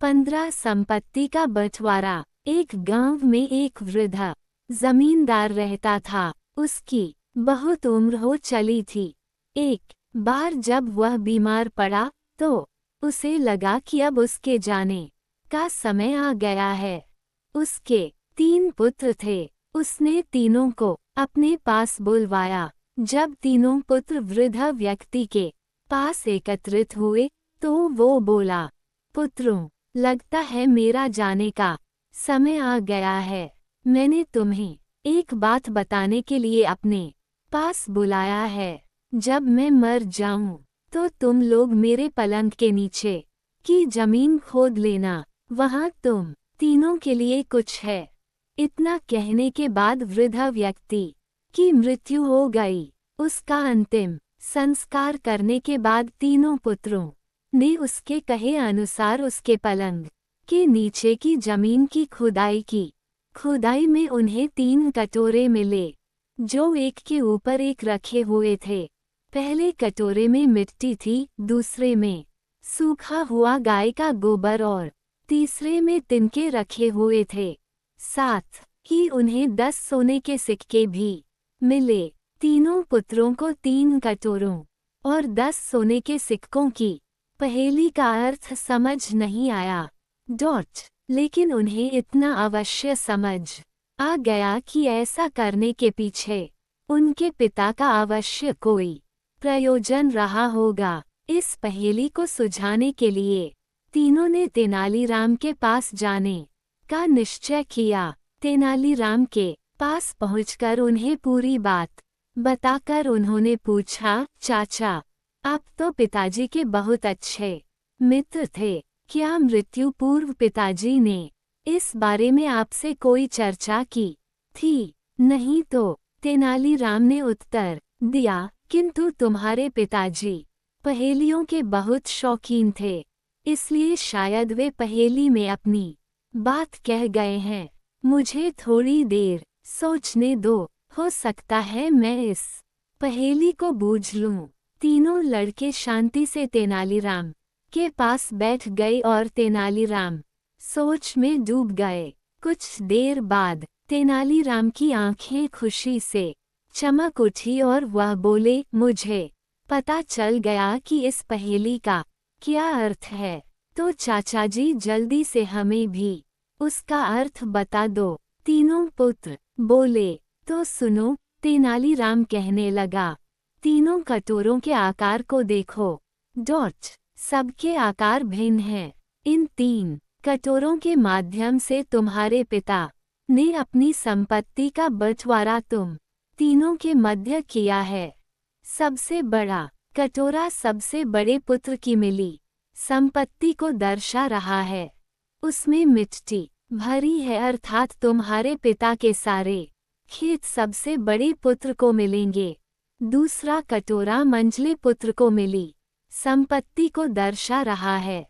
15 संपत्ति का बंटवारा। एक गांव में एक वृद्ध जमींदार रहता था। उसकी बहुत उम्र हो चली थी। एक बार जब वह बीमार पड़ा तो उसे लगा कि अब उसके जाने का समय आ गया है। उसके 3 पुत्र थे। उसने तीनों को अपने पास बुलवाया। जब तीनों पुत्र वृद्ध व्यक्ति के पास एकत्रित हुए तो वो बोला, पुत्रों, लगता है मेरा जाने का समय आ गया है। मैंने तुम्हें एक बात बताने के लिए अपने पास बुलाया है। जब मैं मर जाऊं तो तुम लोग मेरे पलंग के नीचे की जमीन खोद लेना, वहां तुम तीनों के लिए कुछ है। इतना कहने के बाद वृद्ध व्यक्ति की मृत्यु हो गई। उसका अंतिम संस्कार करने के बाद तीनों पुत्रों ने उसके कहे अनुसार उसके पलंग के नीचे की जमीन की खुदाई की। खुदाई में उन्हें 3 कटोरे मिले जो एक के ऊपर एक रखे हुए थे। पहले कटोरे में मिट्टी थी, दूसरे में सूखा हुआ गाय का गोबर और तीसरे में तिनके रखे हुए थे। साथ ही उन्हें 10 सोने के सिक्के भी मिले। तीनों पुत्रों को 3 कटोरों और 10 सोने के सिक्कों की पहेली का अर्थ समझ नहीं आया। लेकिन उन्हें इतना अवश्य समझ आ गया कि ऐसा करने के पीछे उनके पिता का अवश्य कोई प्रयोजन रहा होगा। इस पहेली को सुलझाने के लिए तीनों ने तेनालीराम के पास जाने का निश्चय किया। तेनालीराम के पास पहुंचकर उन्हें पूरी बात बताकर उन्होंने पूछा, चाचा, आप तो पिताजी के बहुत अच्छे मित्र थे। क्या मृत्यु पूर्व पिताजी ने इस बारे में आपसे कोई चर्चा की थी? नहीं तो, तेनालीराम ने उत्तर दिया, किंतु तुम्हारे पिताजी पहेलियों के बहुत शौकीन थे, इसलिए शायद वे पहेली में अपनी बात कह गए हैं। मुझे थोड़ी देर सोचने दो, हो सकता है मैं इस पहेली को बूझ लूं। तीनों लड़के शांति से तेनालीराम के पास बैठ गए और तेनालीराम सोच में डूब गए। कुछ देर बाद तेनालीराम की आंखें खुशी से चमक उठी और वह बोले, मुझे पता चल गया कि इस पहेली का क्या अर्थ है। तो चाचा जी जल्दी से हमें भी उसका अर्थ बता दो। तीनों पुत्र बोले, तो सुनो, तेनालीराम कहने लगा, तीनों कटोरों के आकार को देखो। सबके आकार भिन्न हैं। इन 3 कटोरों के माध्यम से तुम्हारे पिता ने अपनी संपत्ति का बंटवारा तुम तीनों के मध्य किया है। सबसे बड़ा कटोरा सबसे बड़े पुत्र की मिली संपत्ति को दर्शा रहा है। उसमें मिट्टी भरी है, अर्थात तुम्हारे पिता के सारे खेत सबसे बड़े पुत्र को मिलेंगे। दूसरा कटोरा मंझले पुत्र को मिली संपत्ति को दर्शा रहा है।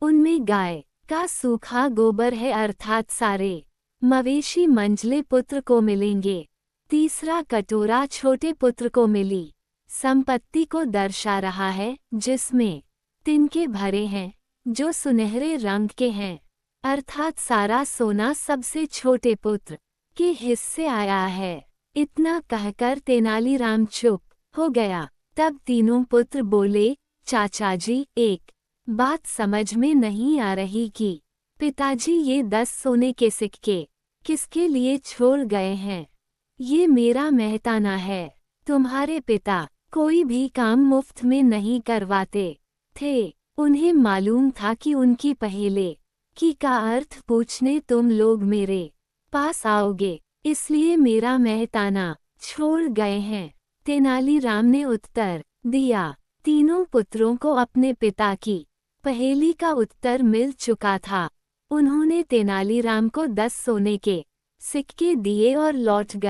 उनमें गाय का सूखा गोबर है, अर्थात सारे मवेशी मंझले पुत्र को मिलेंगे। तीसरा कटोरा छोटे पुत्र को मिली संपत्ति को दर्शा रहा है, जिसमें तिनके भरे हैं जो सुनहरे रंग के हैं, अर्थात सारा सोना सबसे छोटे पुत्र के हिस्से आया है। इतना कहकर तेनालीराम चुप हो गया। तब तीनों पुत्र बोले, चाचा जी, एक बात समझ में नहीं आ रही कि पिताजी ये 10 सोने के सिक्के किसके लिए छोड़ गए हैं। ये मेरा मेहताना है। तुम्हारे पिता कोई भी काम मुफ्त में नहीं करवाते थे। उन्हें मालूम था कि उनकी पहेली की का अर्थ पूछने तुम लोग मेरे पास आओगे, इसलिए मेरा मेहताना छोड़ गए हैं। तेनालीराम ने उत्तर दिया। तीनों पुत्रों को अपने पिता की पहेली का उत्तर मिल चुका था। उन्होंने तेनालीराम को 10 सोने के सिक्के दिए और लौट गए।